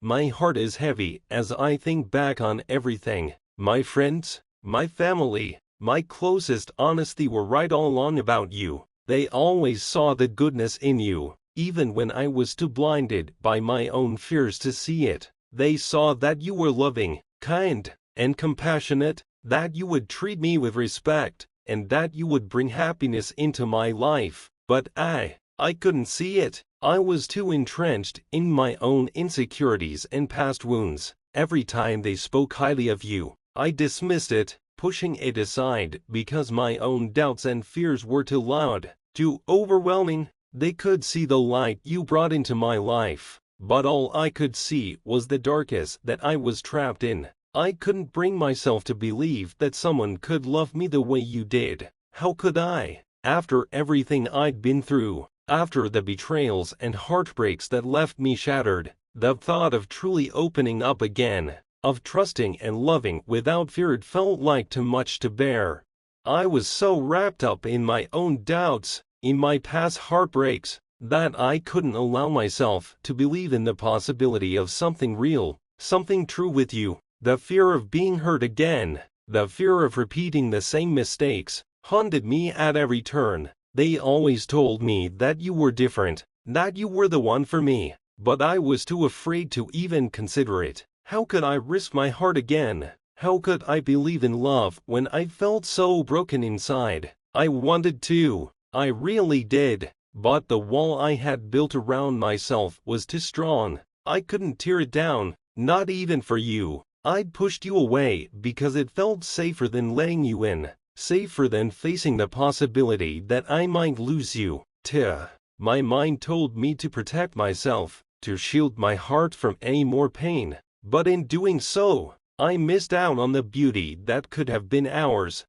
My heart is heavy as I think back on everything. My friends, my family, my closest honesty were right all along about you. They always saw the goodness in you, even when I was too blinded by my own fears to see it. They saw that you were loving, kind, and compassionate, that you would treat me with respect, and that you would bring happiness into my life. But I couldn't see it. I was too entrenched in my own insecurities and past wounds. Every time they spoke highly of you, I dismissed it, pushing it aside because my own doubts and fears were too loud, too overwhelming. They could see the light you brought into my life, but all I could see was the darkness that I was trapped in. I couldn't bring myself to believe that someone could love me the way you did. How could I? After everything I'd been through, after the betrayals and heartbreaks that left me shattered, the thought of truly opening up again, of trusting and loving without fear, it felt like too much to bear. I was so wrapped up in my own doubts, in my past heartbreaks, that I couldn't allow myself to believe in the possibility of something real, something true with you. The fear of being hurt again, the fear of repeating the same mistakes, haunted me at every turn. They always told me that you were different, that you were the one for me, but I was too afraid to even consider it. How could I risk my heart again? How could I believe in love when I felt so broken inside? I wanted to, I really did, but the wall I had built around myself was too strong. I couldn't tear it down, not even for you. I'd pushed you away because it felt safer than letting you in, safer than facing the possibility that I might lose you. My mind told me to protect myself, to shield my heart from any more pain, but in doing so, I missed out on the beauty that could have been ours.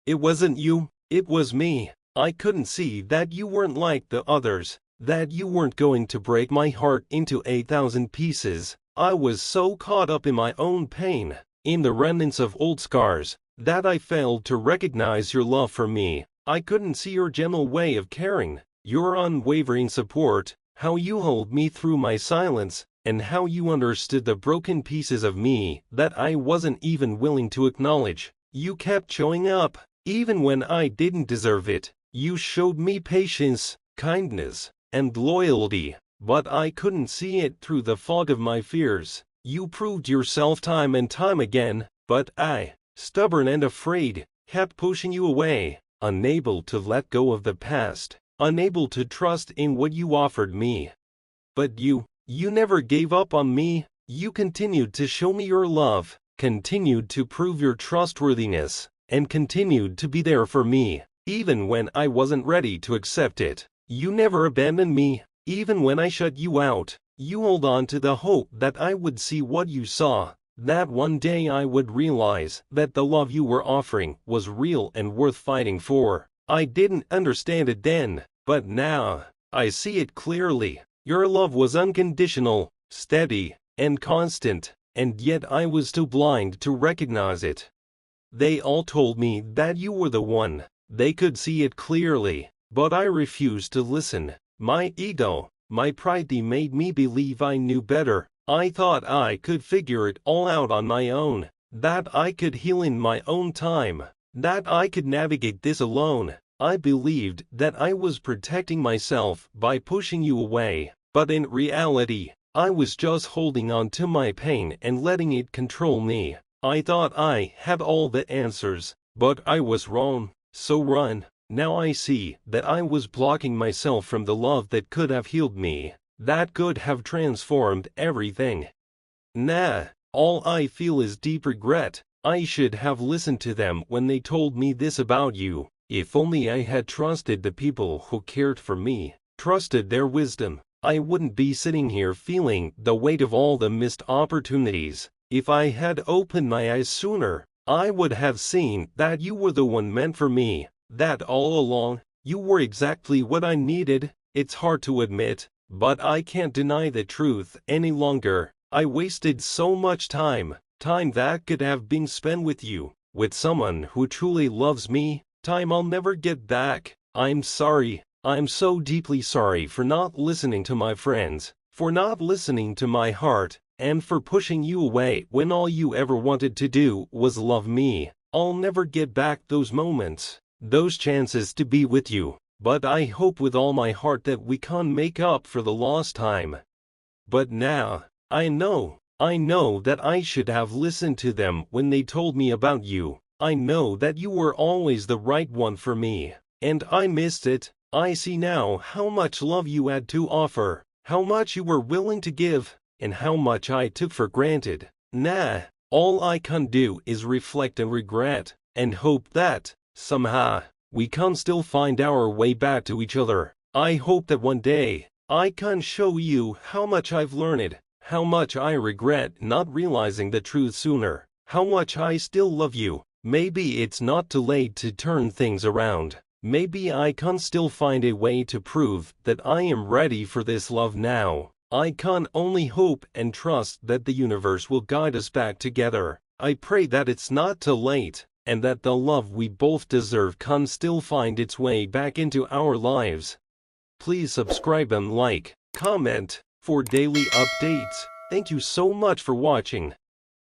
It wasn't you, it was me. I couldn't see that you weren't like the others, that you weren't going to break my heart into 8,000 pieces. I was so caught up in my own pain, in the remnants of old scars, that I failed to recognize your love for me. I couldn't see your gentle way of caring, your unwavering support, how you held me through my silence, and how you understood the broken pieces of me that I wasn't even willing to acknowledge. You kept showing up, even when I didn't deserve it. You showed me patience, kindness, and loyalty. But I couldn't see it through the fog of my fears. You proved yourself time and time again, but I, stubborn and afraid, kept pushing you away, unable to let go of the past, unable to trust in what you offered me. But you never gave up on me. You continued to show me your love, continued to prove your trustworthiness, and continued to be there for me, even when I wasn't ready to accept it. You never abandoned me. Even when I shut you out, you held on to the hope that I would see what you saw, that one day I would realize that the love you were offering was real and worth fighting for. I didn't understand it then, but now, I see it clearly. Your love was unconditional, steady, and constant, and yet I was too blind to recognize it. They all told me that you were the one. They could see it clearly, but I refused to listen. My ego, my pride, they made me believe I knew better. I thought I could figure it all out on my own, that I could heal in my own time, that I could navigate this alone. I believed that I was protecting myself by pushing you away, but in reality, I was just holding on to my pain and letting it control me. I thought I had all the answers, but I was wrong. So run. Now I see that I was blocking myself from the love that could have healed me, that could have transformed everything. All I feel is deep regret. I should have listened to them when they told me this about you. If only I had trusted the people who cared for me, trusted their wisdom, I wouldn't be sitting here feeling the weight of all the missed opportunities. If I had opened my eyes sooner, I would have seen that you were the one meant for me. That all along, you were exactly what I needed. It's hard to admit, but I can't deny the truth any longer. I wasted so much time that could have been spent with you, with someone who truly loves me, time I'll never get back. I'm sorry. I'm so deeply sorry for not listening to my friends, for not listening to my heart, and for pushing you away when all you ever wanted to do was love me. I'll never get back those moments, those chances to be with you, but I hope with all my heart that we can make up for the lost time. But now, I know that I should have listened to them when they told me about you. I know that you were always the right one for me, and I missed it. I see now how much love you had to offer, how much you were willing to give, and how much I took for granted. All I can do is reflect and regret, and hope that, somehow, we can still find our way back to each other. I hope that one day, I can show you how much I've learned, how much I regret not realizing the truth sooner, how much I still love you. Maybe it's not too late to turn things around. Maybe I can still find a way to prove that I am ready for this love now. I can only hope and trust that the universe will guide us back together. I pray that it's not too late, and that the love we both deserve can still find its way back into our lives. Please subscribe and like, comment, for daily updates. Thank you so much for watching.